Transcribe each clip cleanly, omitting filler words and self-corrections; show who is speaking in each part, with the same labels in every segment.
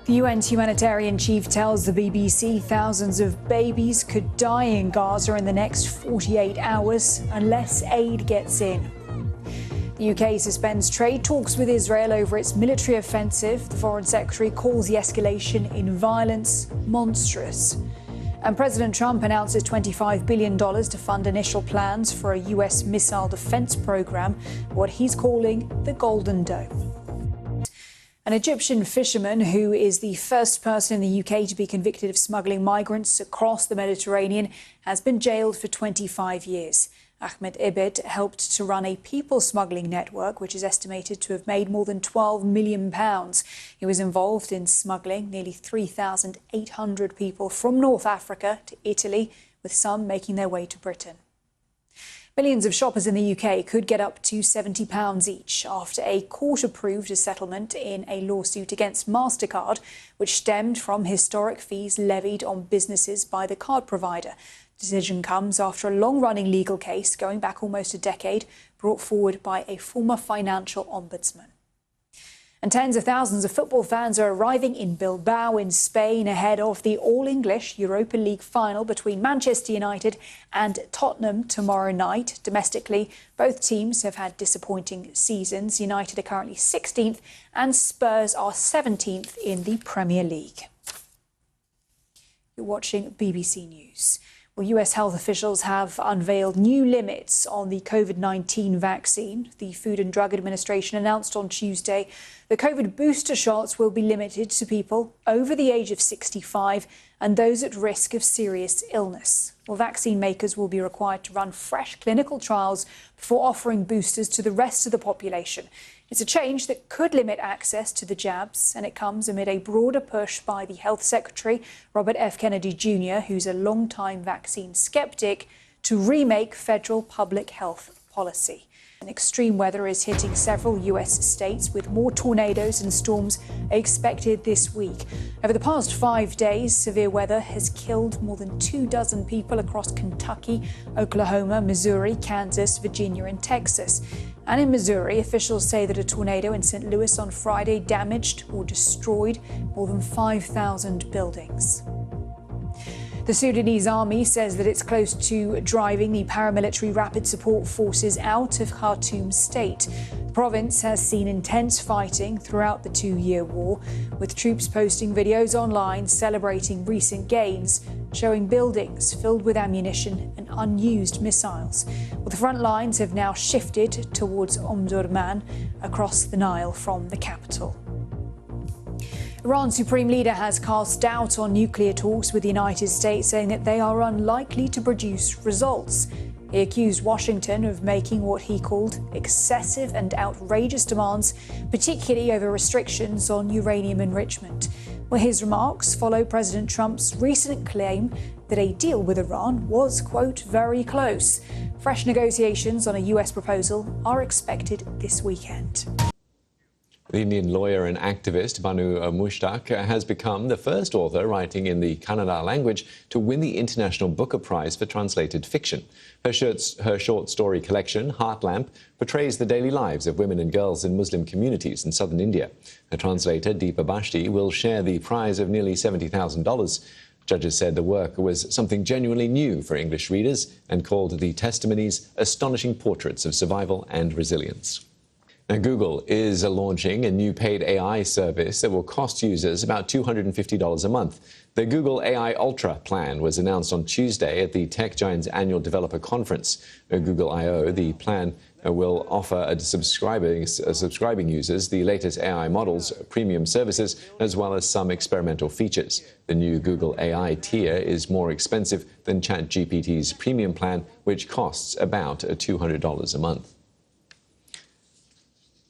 Speaker 1: The UN's humanitarian chief tells the BBC thousands of babies could die in Gaza in the next 48 hours unless aid gets in. The UK suspends trade talks with Israel over its military offensive. The Foreign Secretary calls the escalation in violence monstrous. And President Trump announces $25 billion to fund initial plans for a US missile defense program, what he's calling the Golden Dome. An Egyptian fisherman who is the first person in the UK to be convicted of smuggling migrants across the Mediterranean has been jailed for 25 years. Ahmed Ibid helped to run a people smuggling network, which is estimated to have made more than £12 million. He was involved in smuggling nearly 3,800 people from North Africa to Italy, with some making their way to Britain. Millions of shoppers in the UK could get up to £70 each after a court approved a settlement in a lawsuit against MasterCard, which stemmed from historic fees levied on businesses by the card provider. The decision comes after a long-running legal case going back almost a decade, brought forward by a former financial ombudsman. And tens of thousands of football fans are arriving in Bilbao in Spain ahead of the all-English Europa League final between Manchester United and Tottenham tomorrow night. Domestically, both teams have had disappointing seasons. United are currently 16th and Spurs are 17th in the Premier League. You're watching BBC News. Well, US health officials have unveiled new limits on the COVID-19 vaccine. The Food and Drug Administration announced on Tuesday the COVID booster shots will be limited to people over the age of 65 and those at risk of serious illness. Well, vaccine makers will be required to run fresh clinical trials before offering boosters to the rest of the population. It's a change that could limit access to the jabs, and it comes amid a broader push by the Health Secretary, Robert F. Kennedy Jr., who's a long-time vaccine skeptic, to remake federal public health policy. And extreme weather is hitting several US states, with more tornadoes and storms expected this week. Over the past 5 days, severe weather has killed more than 24 people across Kentucky, Oklahoma, Missouri, Kansas, Virginia and Texas. And in Missouri, officials say that a tornado in St. Louis on Friday damaged or destroyed more than 5,000 buildings. The Sudanese army says that it's close to driving the paramilitary rapid support forces out of Khartoum state. The province has seen intense fighting throughout the 2-year war, with troops posting videos online celebrating recent gains, showing buildings filled with ammunition and unused missiles. Well, the front lines have now shifted towards Omdurman across the Nile from the capital. Iran's supreme leader has cast doubt on nuclear talks with the United States, saying that they are unlikely to produce results. He accused Washington of making what he called excessive and outrageous demands, particularly over restrictions on uranium enrichment. Well, his remarks follow President Trump's recent claim that a deal with Iran was, quote, very close. Fresh negotiations on a US proposal are expected this weekend.
Speaker 2: The Indian lawyer and activist Banu Mushtaq has become the first author writing in the Kannada language to win the International Booker Prize for Translated Fiction. Her short story collection, Heart Lamp, portrays the daily lives of women and girls in Muslim communities in southern India. Her translator, Deepa Bashti, will share the prize of nearly $70,000. Judges said the work was something genuinely new for English readers and called the testimonies astonishing portraits of survival and resilience. Now, Google is launching a new paid AI service that will cost users about $250 a month. The Google AI Ultra plan was announced on Tuesday at the tech giant's annual developer conference. Google I/O, the plan will offer subscribing users the latest AI models, premium services, as well as some experimental features. The new Google AI tier is more expensive than ChatGPT's premium plan, which costs about $200 a month.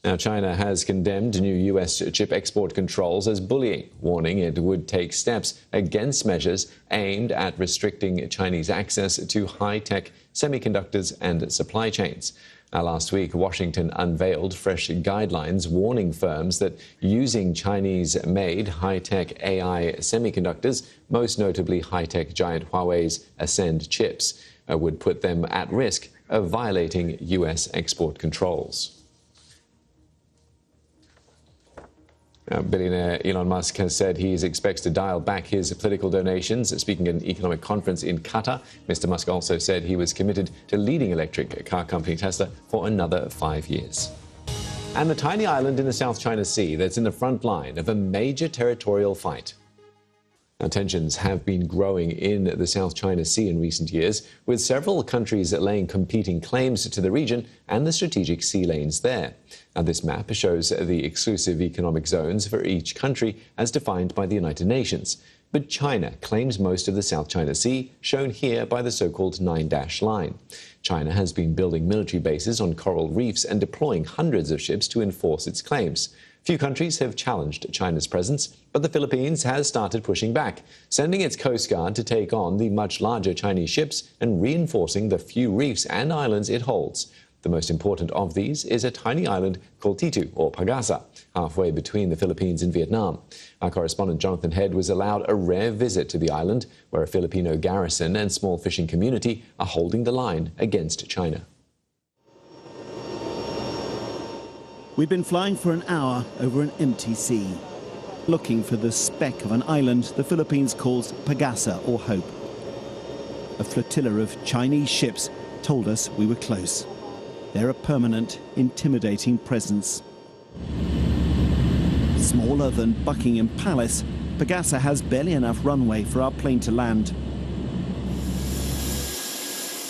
Speaker 2: Now, China has condemned new U.S. chip export controls as bullying, warning it would take steps against measures aimed at restricting Chinese access to high-tech semiconductors and supply chains. Now, last week, Washington unveiled fresh guidelines warning firms that using Chinese-made high-tech AI semiconductors, most notably high-tech giant Huawei's Ascend chips, would put them at risk of violating U.S. export controls. Billionaire Elon Musk has said he expects to dial back his political donations. Speaking at an economic conference in Qatar, Mr. Musk also said he was committed to leading electric car company Tesla for another 5 years. And the tiny island in the South China Sea that's in the front line of a major territorial fight. Now, tensions have been growing in the South China Sea in recent years, with several countries laying competing claims to the region and the strategic sea lanes there. Now, this map shows the exclusive economic zones for each country as defined by the United Nations. But China claims most of the South China Sea, shown here by the so-called 9-dash line. China has been building military bases on coral reefs and deploying hundreds of ships to enforce its claims. Few countries have challenged China's presence, but the Philippines has started pushing back, sending its Coast Guard to take on the much larger Chinese ships and reinforcing the few reefs and islands it holds. The most important of these is a tiny island called Titu, or Pagasa, halfway between the Philippines and Vietnam. Our correspondent Jonathan Head was allowed a rare visit to the island, where a Filipino garrison and small fishing community are holding the line against China.
Speaker 3: We'd been flying for an hour over an empty sea, looking for the speck of an island the Philippines calls Pagasa, or Hope. A flotilla of Chinese ships told us we were close. They're a permanent, intimidating presence. Smaller than Buckingham Palace, Pagasa has barely enough runway for our plane to land.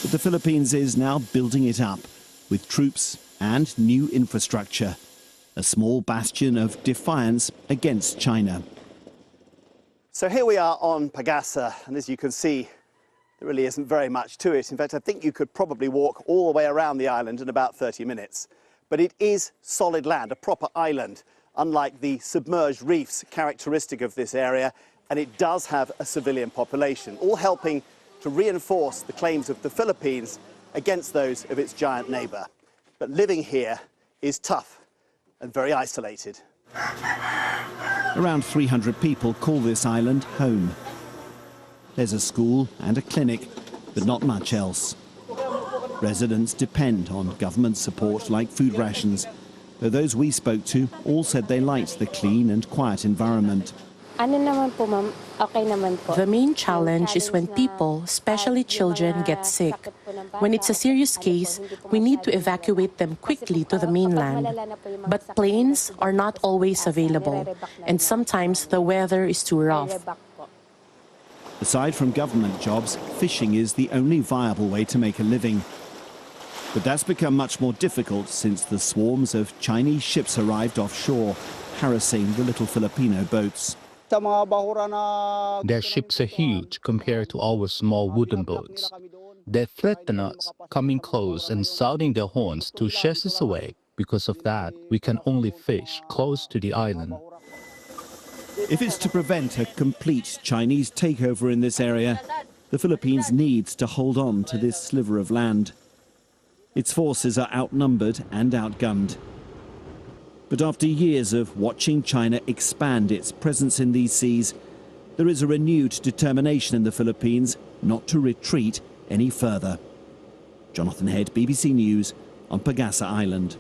Speaker 3: But the Philippines is now building it up with troops and new infrastructure, a small bastion of defiance against China.
Speaker 4: So here we are on Pagasa, and as you can see, there really isn't very much to it. In fact, I think you could probably walk all the way around the island in about 30 minutes. But it is solid land, a proper island, unlike the submerged reefs characteristic of this area, and it does have a civilian population, all helping to reinforce the claims of the Philippines against those of its giant neighbour. But living here is tough and very isolated.
Speaker 3: Around 300 people call this island home. There's a school and a clinic, but not much else. Residents depend on government support like food rations, though those we spoke to all said they liked the clean and quiet environment.
Speaker 5: The main challenge is when people, especially children, get sick. When it's a serious case, we need to evacuate them quickly to the mainland. But planes are not always available, and sometimes the weather is too rough.
Speaker 3: Aside from government jobs, fishing is the only viable way to make a living. But that's become much more difficult since the swarms of Chinese ships arrived offshore, harassing the little Filipino boats.
Speaker 6: Their ships are huge compared to our small wooden boats. They threaten us, coming close and sounding their horns to chase us away. Because of that, we can only fish close to the island.
Speaker 3: If it's to prevent a complete Chinese takeover in this area, the Philippines needs to hold on to this sliver of land. Its forces are outnumbered and outgunned. But after years of watching China expand its presence in these seas, there is a renewed determination in the Philippines not to retreat any further. Jonathan Head, BBC News, on Pagasa Island.